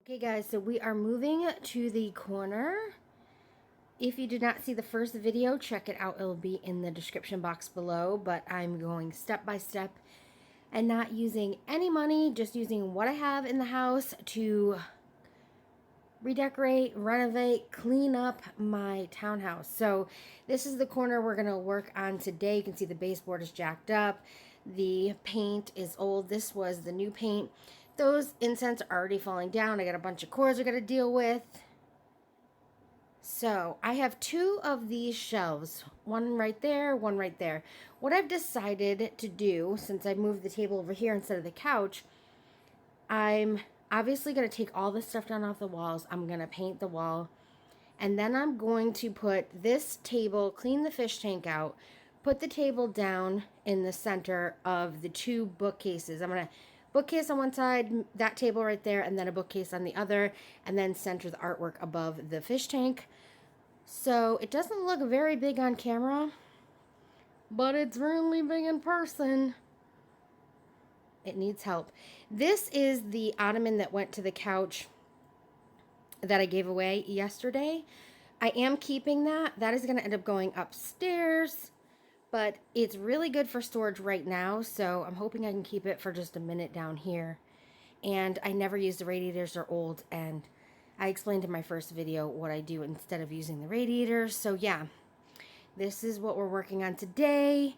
Okay guys, so we are moving to the corner. If you did not see the first video, check it out. It'll be in the description box below, but I'm going step by step and not using any money, just using what I have in the house to redecorate, renovate, clean up my townhouse. So this is the corner we're going to work on today. You can see the baseboard is jacked up. The paint is old. This was the new paint. Those incense are already falling down. I got a bunch of cords I got to deal with. So I have two of these shelves, one right there, one right there. What I've decided to do, since I moved the table over here instead of the couch, I'm obviously going to take all this stuff down off the walls. I'm going to paint the wall. And then I'm going to put this table, clean the fish tank out, put the table down in the center of the two bookcases. I'm going to bookcase on one side, that table right there, and then a bookcase on the other, and then center the artwork above the fish tank. So it doesn't look very big on camera, but it's really big in person. It needs help. This is the ottoman that went to the couch that I gave away yesterday. I am keeping that. That is going to end up going upstairs, but it's really good for storage right now, so I'm hoping I can keep it for just a minute down here. And I never use the radiators, they're old, and I explained in my first video what I do instead of using the radiators. So yeah, this is what we're working on today.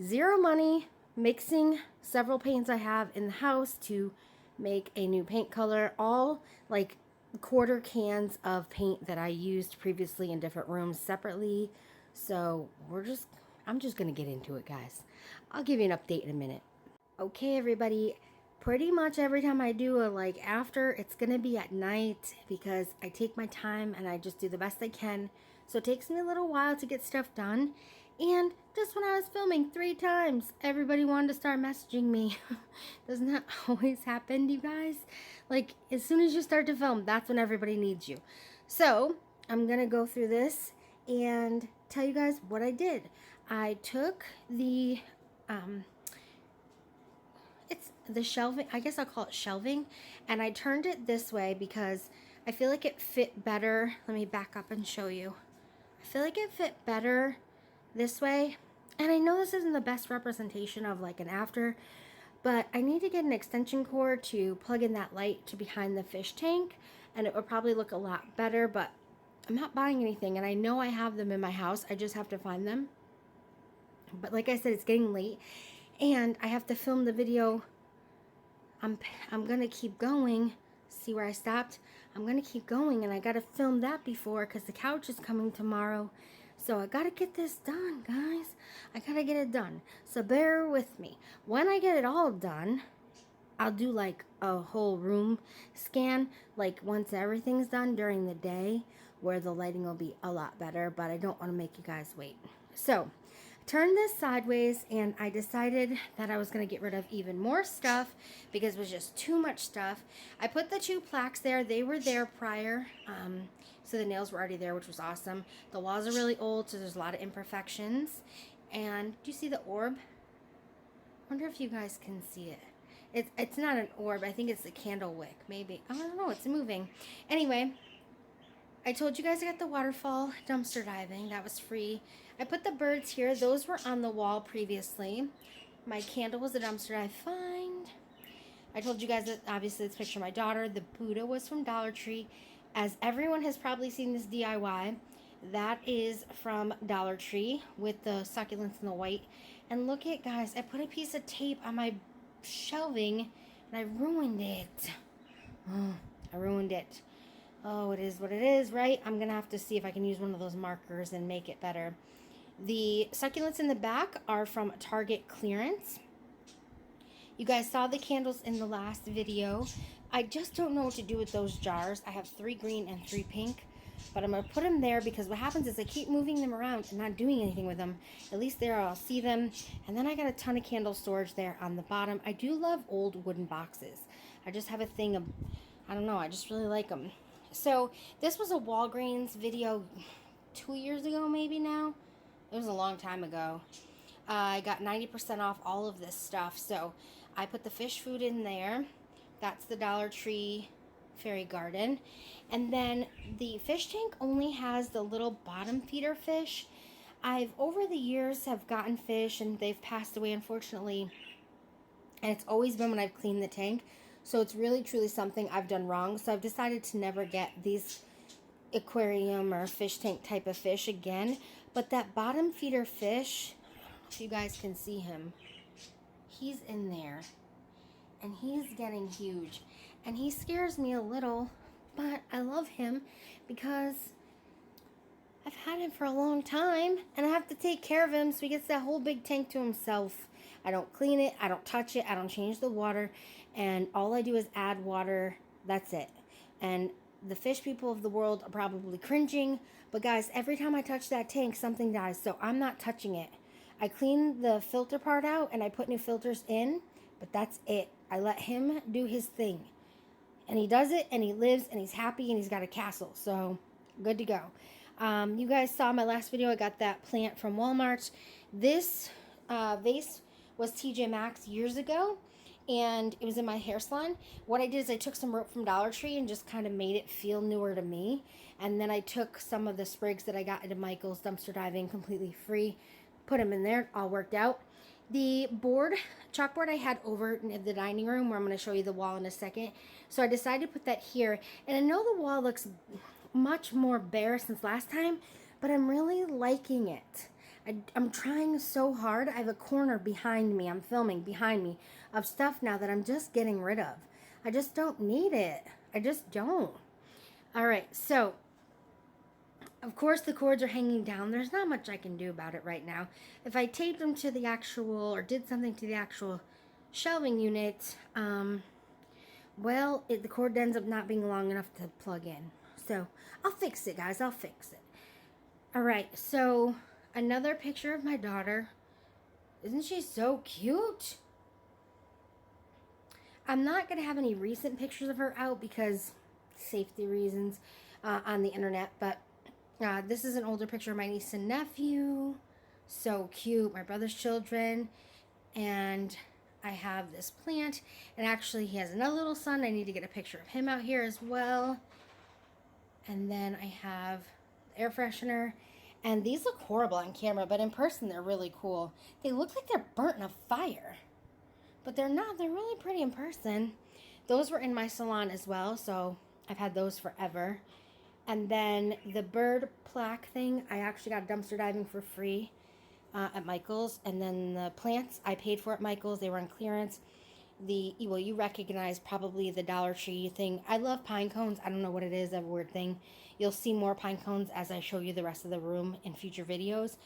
Zero money, mixing several paints I have in the house to make a new paint color, all like quarter cans of paint that I used previously in different rooms separately. So I'm just gonna get into it, guys. I'll give you an update in a minute. Okay, everybody, pretty much every time I do a after, it's gonna be at night because I take my time and I just do the best I can. So it takes me a little while to get stuff done. And just when I was filming 3 times, everybody wanted to start messaging me. Doesn't that always happen, you guys? Like, as soon as you start to film, that's when everybody needs you. So I'm gonna go through this and tell you guys what I did. I took the it's the shelving, I guess I'll call it shelving, and I turned it this way because I feel like it fit better. Let me back up and show you. I feel like it fit better this way, and I know this isn't the best representation of like an after, but I need to get an extension cord to plug in that light to behind the fish tank, and it would probably look a lot better, but I'm not buying anything, and I know I have them in my house. I just have to find them. But like I said, it's getting late, and I have to film the video. I'm gonna keep going. See where I stopped? I'm gonna keep going, and I gotta film that before because the couch is coming tomorrow. So I gotta get this done, guys. I gotta get it done. So bear with me. When I get it all done, I'll do like a whole room scan, like once everything's done during the day, where the lighting will be a lot better, but I don't want to make you guys wait. So turn this sideways, and I decided that I was going to get rid of even more stuff because it was just too much stuff. I put the 2 plaques there. They were there prior, so the nails were already there, which was awesome. The walls are really old, so there's a lot of imperfections. And do you see the orb? I wonder if you guys can see it. It's not an orb. I think it's a candle wick, maybe. I don't know. It's moving. Anyway, I told you guys I got the waterfall dumpster diving. That was free. I put the birds here. Those were on the wall previously. My candle was a dumpster I find. I told you guys that obviously this picture of my daughter. The Buddha was from Dollar Tree. As everyone has probably seen this DIY, that is from Dollar Tree with the succulents and the white. And look at, guys, I put a piece of tape on my shelving and I ruined it. Oh, I ruined it. Oh, it is what it is, right? I'm going to have to see if I can use one of those markers and make it better. The succulents in the back are from Target clearance. You guys saw the candles in the last video. I just don't know what to do with those jars. I have 3 green and 3 pink, but I'm going to put them there because what happens is I keep moving them around and not doing anything with them. At least there I'll see them. And then I got a ton of candle storage there on the bottom. I do love old wooden boxes. I just have a thing of, I don't know, I just really like them. So this was a Walgreens video 2 years ago, maybe now. It was a long time ago. I got 90% off all of this stuff. So I put the fish food in there. That's the Dollar Tree fairy garden. And then the fish tank only has the little bottom feeder fish. I've over the years have gotten fish and they've passed away, unfortunately, and it's always been when I've cleaned the tank. So it's really truly something I've done wrong. So I've decided to never get these aquarium or fish tank type of fish again. But that bottom feeder fish, I don't know if you guys can see him, he's in there and he's getting huge and he scares me a little, but I love him because I've had him for a long time and I have to take care of him so he gets that whole big tank to himself. I don't clean it, I don't touch it, I don't change the water, and all I do is add water. That's it. And the fish people of the world are probably cringing, but guys, every time I touch that tank, something dies, so I'm not touching it. I clean the filter part out and I put new filters in, but that's it. I let him do his thing. And he does it, and he lives, and he's happy, and he's got a castle, so good to go. You guys saw my last video, I got that plant from Walmart. This vase was TJ Maxx years ago, and it was in my hair salon. What I did is I took some rope from Dollar Tree and just kind of made it feel newer to me. And then I took some of the sprigs that I got into Michael's dumpster diving completely free, put them in there, all worked out. The chalkboard I had over in the dining room, where I'm going to show you the wall in a second. So I decided to put that here. And I know the wall looks much more bare since last time, but I'm really liking it. I'm trying so hard. I have a corner behind me, I'm filming behind me, of stuff now that I'm just getting rid of. I just don't need it. I just don't. All right, so of course the cords are hanging down. There's not much I can do about it right now. If I taped them to the actual, or did something to the actual shelving unit, well, the cord ends up not being long enough to plug in. So I'll fix it, guys. I'll fix it. All right, so another picture of my daughter. Isn't she so cute? I'm not going to have any recent pictures of her out because safety reasons on the internet, but this is an older picture of my niece and nephew. So cute. My brother's children. And I have this plant. And actually, he has another little son. I need to get a picture of him out here as well. And then I have the air freshener. And these look horrible on camera, but in person they're really cool. They look like they're burnt in a fire. But they're not. They're really pretty in person. Those were in my salon as well, so I've had those forever. And then the bird plaque thing, I actually got dumpster diving for free at Michael's. And then the plants, I paid for at Michael's. They were on clearance. Well, you recognize probably the Dollar Tree thing. I love pine cones. I don't know what it is, a weird thing. You'll see more pine cones as I show you the rest of the room in future videos.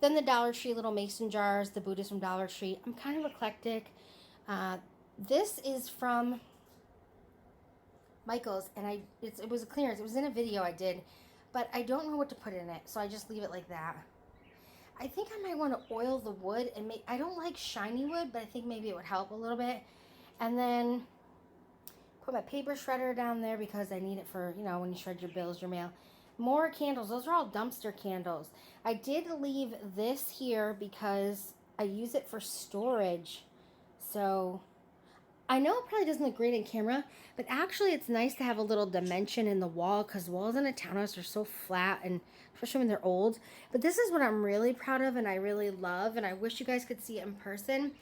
Then the Dollar Tree little mason jars, the Buddhist from Dollar Tree. I'm kind of eclectic. This is from Michael's, and it was a clearance. It was in a video I did, but I don't know what to put in it, so I just leave it like that. I think I might want to oil the wood and make. I don't like shiny wood, but I think maybe it would help a little bit. And then put my paper shredder down there because I need it for, you know, when you shred your bills, your mail. More candles. Those are all dumpster candles. I did leave this here because I use it for storage. So I know it probably doesn't look great in camera, but actually it's nice to have a little dimension in the wall because walls in a townhouse are so flat, and especially when they're old. But this is what I'm really proud of and I really love, and I wish you guys could see it in person.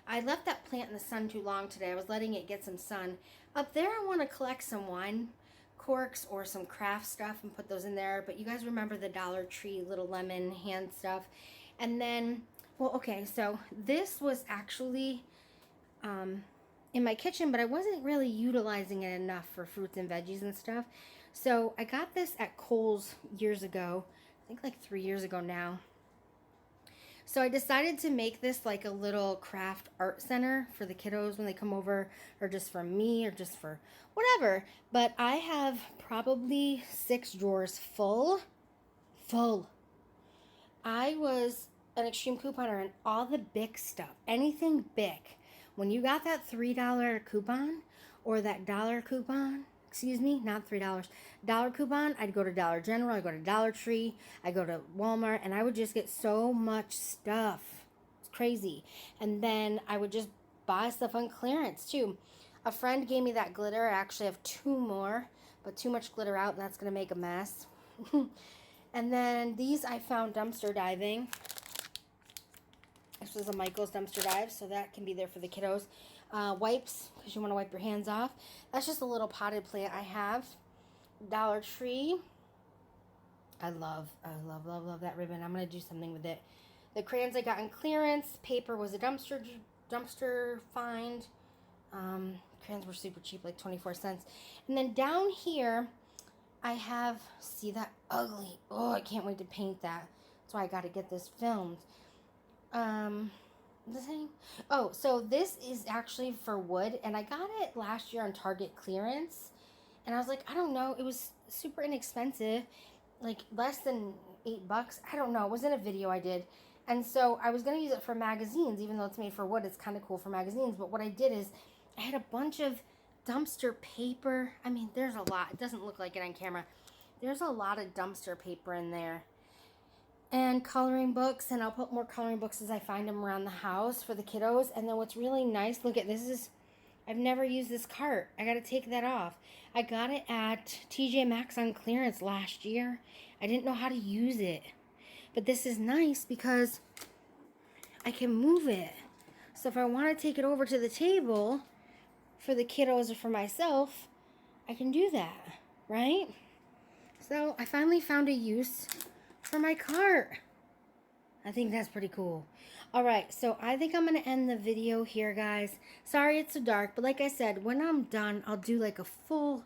I left that plant in the sun too long today. I was letting it get some sun. Up there I want to collect some wine corks or some craft stuff and put those in there. But you guys remember the Dollar Tree little lemon hand stuff. And then, well, okay, so this was actually in my kitchen, but I wasn't really utilizing it enough for fruits and veggies and stuff. So I got this at Kohl's years ago. I think like 3 years ago now. So I decided to make this like a little craft art center for the kiddos when they come over, or just for me, or just for whatever. But I have probably 6 drawers full. I was an extreme couponer and all the Bic stuff, anything Bic. When you got that $3 coupon or that dollar coupon, excuse me, not $3, dollar coupon, I'd go to Dollar General, I'd go to Dollar Tree, I'd go to Walmart, and I would just get so much stuff. It's crazy. And then I would just buy stuff on clearance too. A friend gave me that glitter. I actually have 2 more, but too much glitter out, and that's going to make a mess. And then these I found dumpster diving. This was a Michael's dumpster dive, so that can be there for the kiddos. Wipes, because you want to wipe your hands off. That's just a little potted plant I have. Dollar Tree. I love that ribbon. I'm going to do something with it. The crayons I got in clearance. Paper was a dumpster find. Crayons were super cheap, like 24 cents. And then down here, I have, see that ugly, oh, I can't wait to paint that. That's why I got to get this filmed. The thing, oh, so this is actually for wood, and I got it last year on Target clearance. And I was like, I don't know, it was super inexpensive, like less than $8. I don't know, it was in a video I did. And so I was going to use it for magazines, even though it's made for wood, it's kind of cool for magazines. But what I did is I had a bunch of dumpster paper. I mean, there's a lot. It doesn't look like it on camera. There's a lot of dumpster paper in there. And coloring books, and I'll put more coloring books as I find them around the house for the kiddos. And then what's really nice, look at this, I've never used this cart. I got to take that off. I got it at TJ Maxx on clearance last year. I didn't know how to use it. But this is nice because I can move it. So if I want to take it over to the table for the kiddos or for myself, I can do that, right? So I finally found a use for my cart. I think that's pretty cool. All right, so I think I'm going to end the video here, guys. Sorry it's so dark, but like I said, when I'm done, I'll do like a full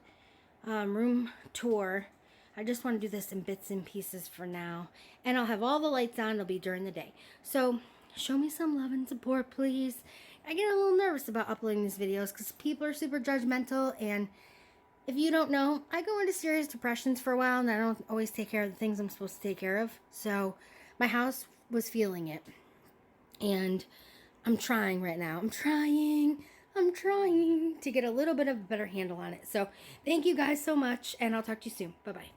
room tour. I just want to do this in bits and pieces for now. And I'll have all the lights on. It'll be during the day. So show me some love and support, please. I get a little nervous about uploading these videos because people are super judgmental. And if you don't know, I go into serious depressions for a while, and I don't always take care of the things I'm supposed to take care of. So my house was feeling it. And I'm trying right now. I'm trying to get a little bit of a better handle on it. So thank you guys so much, and I'll talk to you soon. Bye-bye.